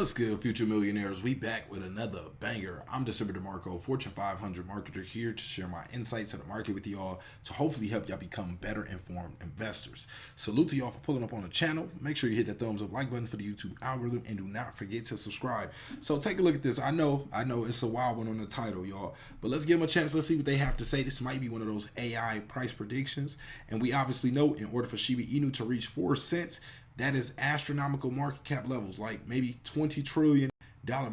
What's good, future millionaires? We back with another banger. I'm December DeMarco, Fortune 500 marketer, here to share my insights to the market with y'all to hopefully help y'all become better informed investors. Salute to y'all for pulling up on the channel. Make sure you hit that thumbs up like button for the YouTube algorithm and do not forget to subscribe. So take a look at this. I know it's a wild one on the title, y'all, but let's give them a chance. Let's see what they have to say. This might be one of those AI price predictions, and we obviously know in order for Shiba Inu to reach 4 cents, that is astronomical market cap levels, like maybe $20 trillion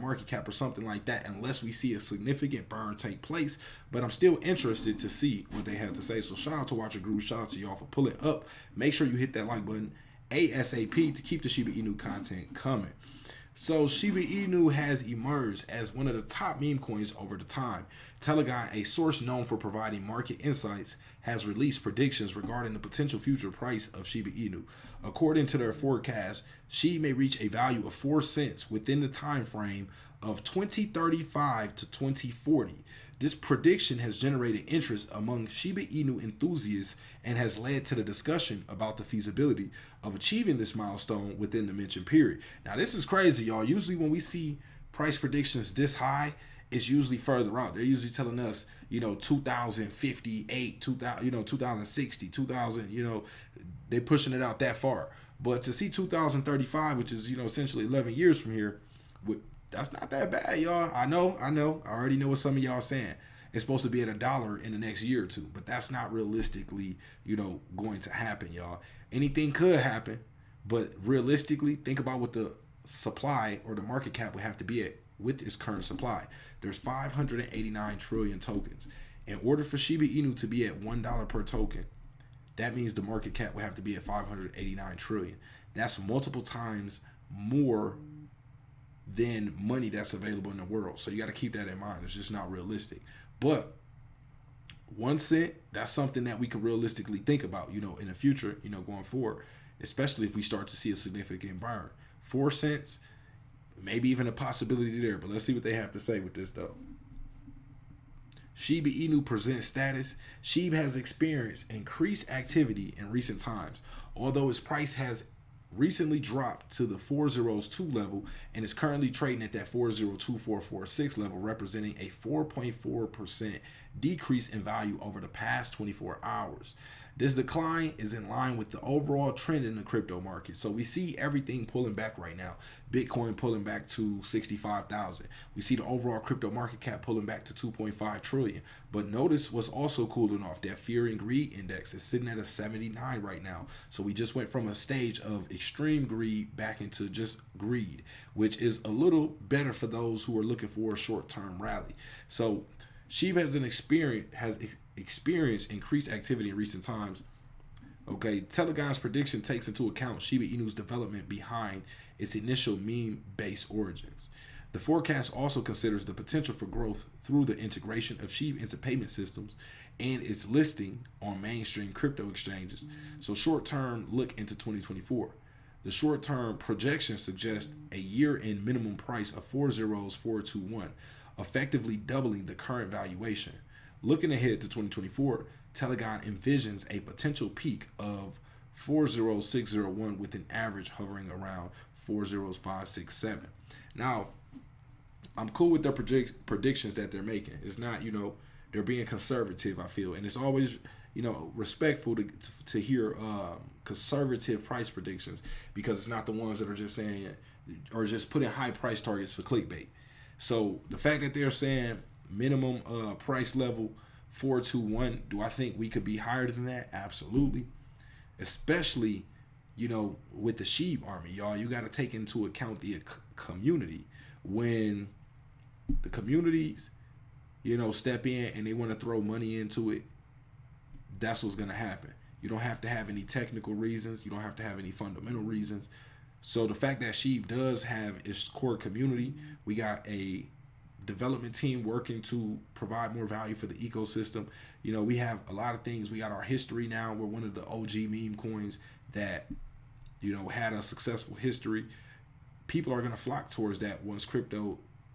market cap or something like that, unless we see a significant burn take place. But I'm still interested to see what they have to say. So shout out to Watcher Guru, shout out to y'all for pulling up. Make sure you hit that like button ASAP to keep the Shiba Inu content coming. So Shiba Inu has emerged as one of the top meme coins over the time. Telegon, a source known for providing market insights, has released predictions regarding the potential future price of Shiba Inu. According to their forecast, SHIB may reach a value of 4 cents within the time frame of 2035 to 2040. This prediction has generated interest among Shiba Inu enthusiasts and has led to the discussion about the feasibility of achieving this milestone within the mentioned period. Now, this is crazy, y'all. Usually when we see price predictions this high, it's usually further out. They're usually telling us, 2058, 2060, 2000, they're pushing it out that far. But to see 2035, which is, essentially 11 years from here, that's not that bad, y'all. I know. I already know what some of y'all saying. It's supposed to be at $1 in the next year or two, but that's not realistically, going to happen, y'all. Anything could happen, but realistically, think about what the supply or the market cap would have to be at with its current supply. There's 589 trillion tokens. In order for Shiba Inu to be at $1 per token, that means the market cap would have to be at 589 trillion. That's multiple times more than money that's available in the world. So you got to keep that in mind. It's just not realistic. But 1 cent, that's something that we could realistically think about, in the future, going forward, especially if we start to see a significant burn. 4 cents, maybe even a possibility there. But let's see what they have to say with this, though. Shiba Inu presents status. SHIB has experienced increased activity in recent times, although its price has recently dropped to the 402 level and is currently trading at that 402446 level, representing a 4.4% decrease in value over the past 24 hours. This decline is in line with the overall trend in the crypto market. So we see everything pulling back right now. Bitcoin pulling back to 65,000. We see the overall crypto market cap pulling back to 2.5 trillion. But notice what's also cooling off. That fear and greed index is sitting at a 79 right now. So we just went from a stage of extreme greed back into just greed, which is a little better for those who are looking for a short-term rally. So SHIB has experienced increased activity in recent times. Okay, Telegon's prediction takes into account Shiba Inu's development behind its initial meme-based origins. The forecast also considers the potential for growth through the integration of SHIB into payment systems and its listing on mainstream crypto exchanges. So short-term look into 2024. The short-term projection suggests a year-end minimum price of 40421, effectively doubling the current valuation. Looking ahead to 2024, Telegon envisions a potential peak of 40601 with an average hovering around 40567. Now, I'm cool with their predictions that they're making. It's not, they're being conservative, I feel. And it's always, respectful to hear conservative price predictions, because it's not the ones that are just saying or just putting high price targets for clickbait. So the fact that they're saying minimum price level 421, do I think we could be higher than that? Absolutely. Especially, with the SHIB army, y'all. You got to take into account the community. When the communities, step in and they want to throw money into it, that's what's going to happen. You don't have to have any technical reasons. You don't have to have any fundamental reasons. So the fact that SHIB does have its core community, we got a development team working to provide more value for the ecosystem. We have a lot of things. We got our history now. We're one of the OG meme coins that, had a successful history. People are going to flock towards that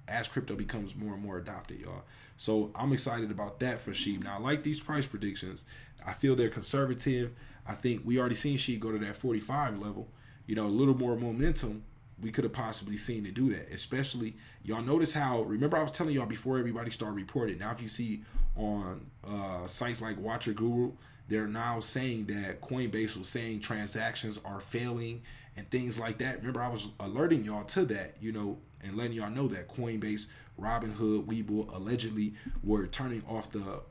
as crypto becomes more and more adopted, y'all. So I'm excited about that for SHIB. Now, I like these price predictions. I feel they're conservative. I think we already seen SHIB go to that 45 level. A little more momentum we could have possibly seen to do that. Especially, y'all notice how, remember I was telling y'all before everybody started reporting. Now if you see on sites like Watcher Guru, they're now saying that Coinbase was saying transactions are failing and things like that. Remember, I was alerting y'all to that, and letting y'all know that Coinbase, Robinhood, Webull allegedly were turning off the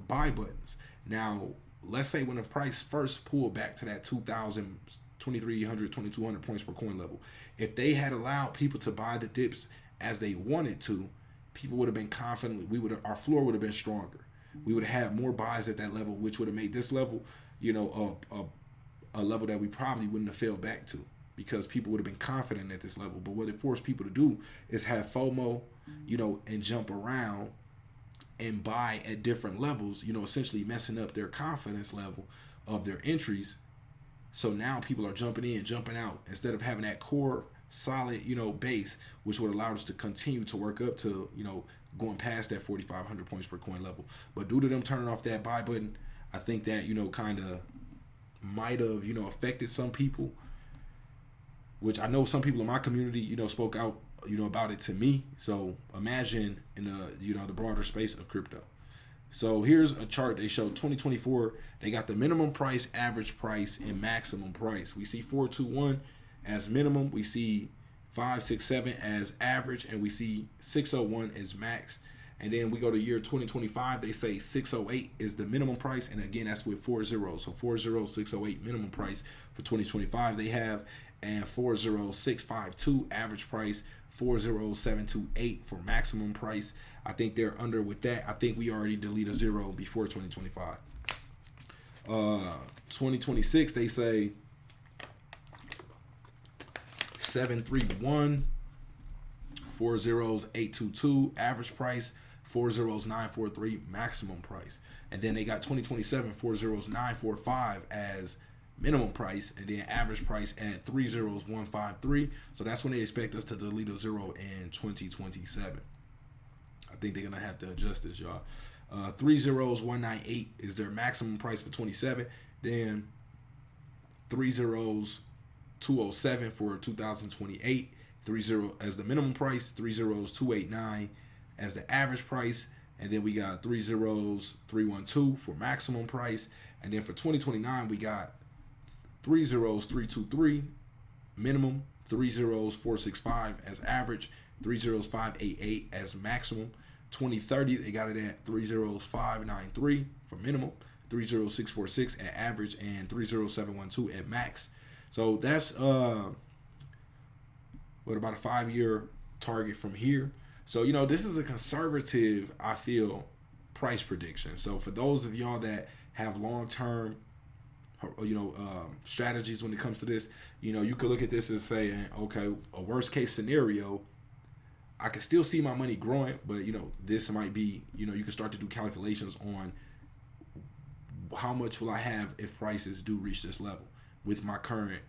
buy buttons. Now, let's say when the price first pulled back to that 2,000, 2,300, 2,200 points per coin level, if they had allowed people to buy the dips as they wanted to, people would have been confident. Our floor would have been stronger. We would have had more buys at that level, which would have made this level, a level that we probably wouldn't have fell back to, because people would have been confident at this level. But what it forced people to do is have FOMO, and jump around and buy at different levels, essentially messing up their confidence level of their entries. So now people are jumping in, jumping out, instead of having that core solid, base, which would allow us to continue to work up to, going past that 4,500 points per coin level. But due to them turning off that buy button, I think that, kind of might have, affected some people, which I know some people in my community, spoke out, about it to me. So imagine in the broader space of crypto. So here's a chart. They show 2024. They got the minimum price, average price, and maximum price. We see 421 as minimum. We see 567 as average, and we see 601 as max. And then we go to year 2025. They say 608 is the minimum price, and again that's with 4 zeros. So 40608 minimum price for 2025 they have, and 40652 average price, 40728 for maximum price. I think they're under with that. I think we already delete a zero before 2025. 2026 they say 731, 4 zeros 822 average price, 4 zeros 943 maximum price. And then they got 2027 4 zeros 945 as minimum price, and then average price at 3 zeros 153. So that's when they expect us to delete a zero in 2027. I think they're gonna have to adjust this, y'all. 3 zeros 198 is their maximum price for 27. Then 3 zeros 207 for 2028. 30 as the minimum price, 3 zeros 289 as the average price, and then we got 3 zeros 312 for maximum price. And then for 2029 we got 3 zeros 323 minimum, 3 zeros 465 as average, 3 zeros 588 as maximum. 2030 they got it at 3 zeros 593 for minimum, 3 zeros 646 at average, and 3 zeros 712 at max. So that's about a 5-year target from here. So this is a conservative, I feel, price prediction. So for those of y'all that have long-term strategies when it comes to this, you could look at this and say, okay, a worst case scenario, I can still see my money growing, but this might be, you can start to do calculations on how much will I have if prices do reach this level with my current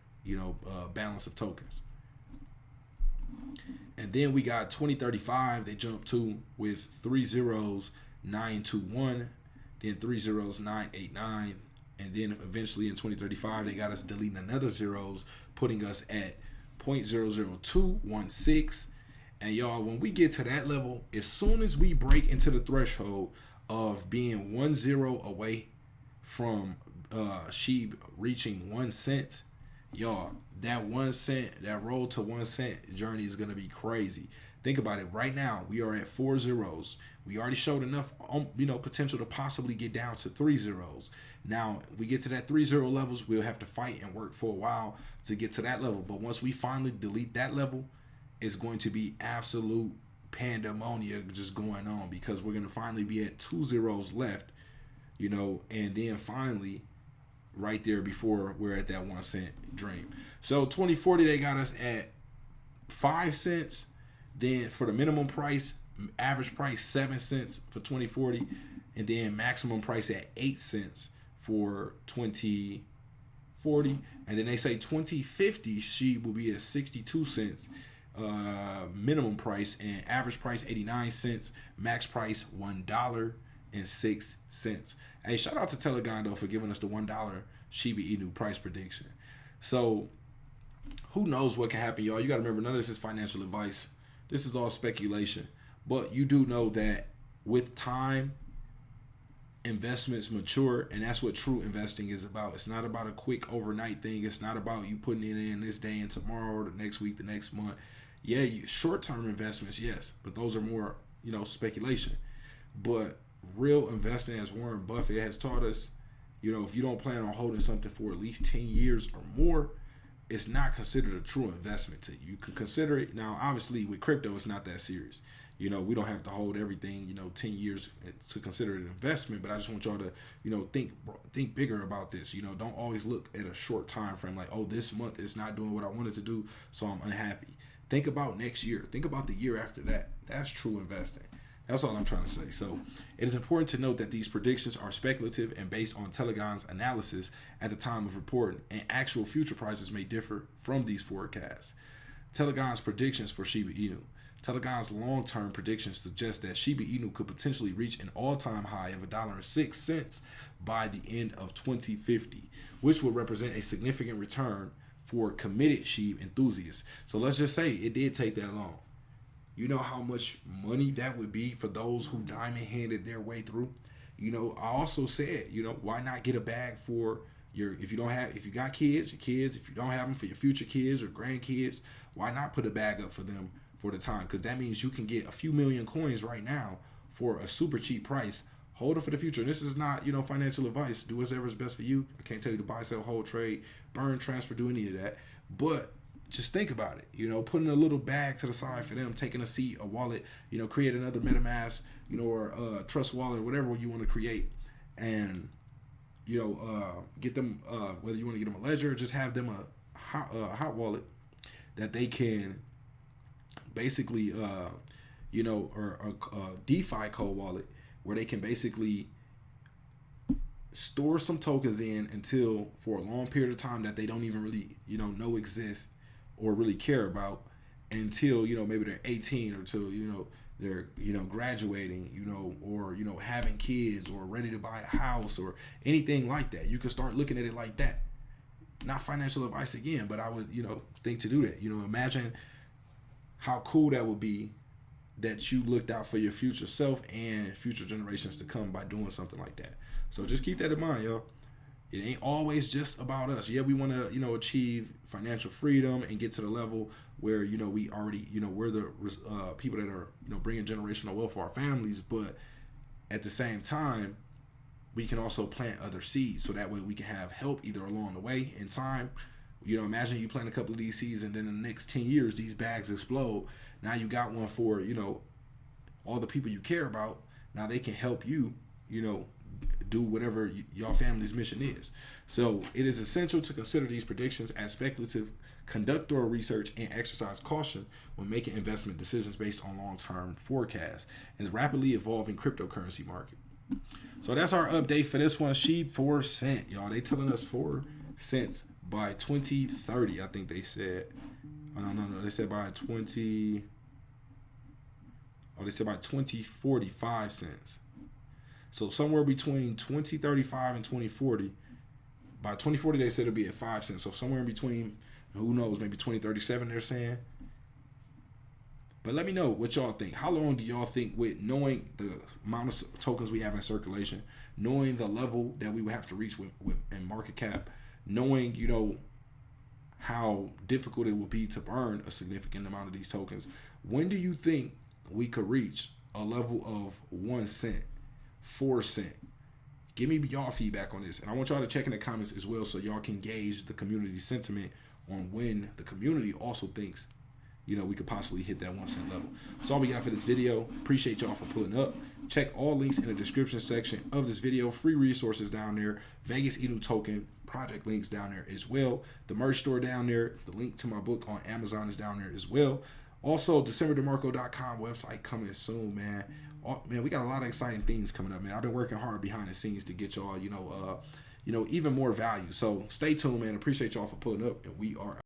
balance of tokens. And then we got 2035 they jump to with 3 zeros 921, then 3 zeros 989, and then eventually in 2035 they got us deleting another zeros, putting us at 0.00216. And y'all, when we get to that level, as soon as we break into the threshold of being 1 zero away from SHIB reaching 1 cent, y'all, that 1 cent, that road to 1 cent journey is going to be crazy. Think about it. Right now, we are at 4 zeros. We already showed enough, potential to possibly get down to 3 zeros. Now, we get to that 3 zero levels, we'll have to fight and work for a while to get to that level. But once we finally delete that level, it's going to be absolute pandemonium just going on, because we're going to finally be at 2 zeros left, and then finally right there before we're at that 1 cent dream. So 2040 they got us at 5 cents. Then for the minimum price, average price 7 cents for 2040, and then maximum price at 8 cents for 2040. And then they say 2050 SHIB will be at 62 cents minimum price, and average price 89 cents, max price $1.06. Hey, shout out to Telegon though for giving us the $1 Shiba Inu price prediction. So who knows what can happen, y'all. You got to remember, none of this is financial advice. This is all speculation. But you do know that with time, investments mature, and that's what true investing is about. It's not about a quick overnight thing. It's not about you putting it in this day and tomorrow, or the next week, the next month. Yeah, short-term investments, yes, but those are more, speculation. But real investing, as Warren Buffett has taught us, if you don't plan on holding something for at least 10 years or more, it's not considered a true investment to you. You can consider it. Now, obviously, with crypto, it's not that serious. We don't have to hold everything, 10 years to consider it an investment. But I just want y'all to, think bigger about this. Don't always look at a short time frame like, oh, this month is not doing what I wanted to do, so I'm unhappy. Think about next year. Think about the year after that. That's true investing. That's all I'm trying to say. So it is important to note that these predictions are speculative and based on Telegon's analysis at the time of reporting, and actual future prices may differ from these forecasts. Telegon's predictions for Shiba Inu. Telegon's long-term predictions suggest that Shiba Inu could potentially reach an all-time high of $1.06 by the end of 2050, which would represent a significant return for committed SHIB enthusiasts. So let's just say it did take that long. You know how much money that would be for those who diamond-handed their way through? I also said, why not get a bag for if you got kids, your kids, if you don't have them, for your future kids or grandkids, why not put a bag up for them for the time? Because that means you can get a few million coins right now for a super cheap price. Hold it for the future. This is not, financial advice. Do whatever's best for you. I can't tell you to buy, sell, hold, trade, burn, transfer, do any of that. But just think about it, putting a little bag to the side for them, taking a seat, a wallet, create another MetaMask, or Trust Wallet, whatever you want to create, and, get them, whether you want to get them a ledger or just have them a hot wallet that they can basically, or a DeFi cold wallet where they can basically store some tokens in until for a long period of time that they don't even really, know exist or really care about until, maybe they're 18 or till, they're, graduating, or, having kids or ready to buy a house or anything like that. You can start looking at it like that. Not financial advice again, but I would, think to do that. Imagine how cool that would be that you looked out for your future self and future generations to come by doing something like that. So just keep that in mind, y'all. It ain't always just about us. Yeah, we want to, achieve financial freedom and get to the level where, we already, we're the people that are, bringing generational wealth for our families. But at the same time, we can also plant other seeds so that way we can have help either along the way in time. Imagine you plant a couple of these seeds and then in the next 10 years, these bags explode. Now you got one for, all the people you care about. Now they can help you, do whatever your family's mission is. So it is essential to consider these predictions as speculative, conduct thorough research, and exercise caution when making investment decisions based on long-term forecasts in the rapidly evolving cryptocurrency market. So that's our update for this one. SHIB 4 cents, y'all. They telling us 4 cents by 2030. I think they said. Oh, no. They said by 2040, 5 cents. So somewhere between 2035 and 2040. By 2040, they said it'll be at 5 cents. So somewhere in between, who knows, maybe 2037 they're saying. But let me know what y'all think. How long do y'all think, with knowing the amount of tokens we have in circulation, knowing the level that we would have to reach with in market cap, knowing, how difficult it will be to burn a significant amount of these tokens, when do you think we could reach a level of 1 cent, 4 cent? Give me y'all feedback on this. And I want y'all to check in the comments as well so y'all can gauge the community sentiment on when the community also thinks, we could possibly hit that 1 cent level. That's all we got for this video. Appreciate y'all for pulling up. Check all links in the description section of this video. Free resources down there. Vegas Inu token project links down there as well. The merch store down there. The link to my book on Amazon is down there as well. Also, DecemberDeMarco.com website coming soon, man. Man, we got a lot of exciting things coming up, man. I've been working hard behind the scenes to get y'all, even more value. So stay tuned, man. Appreciate y'all for pulling up, and we are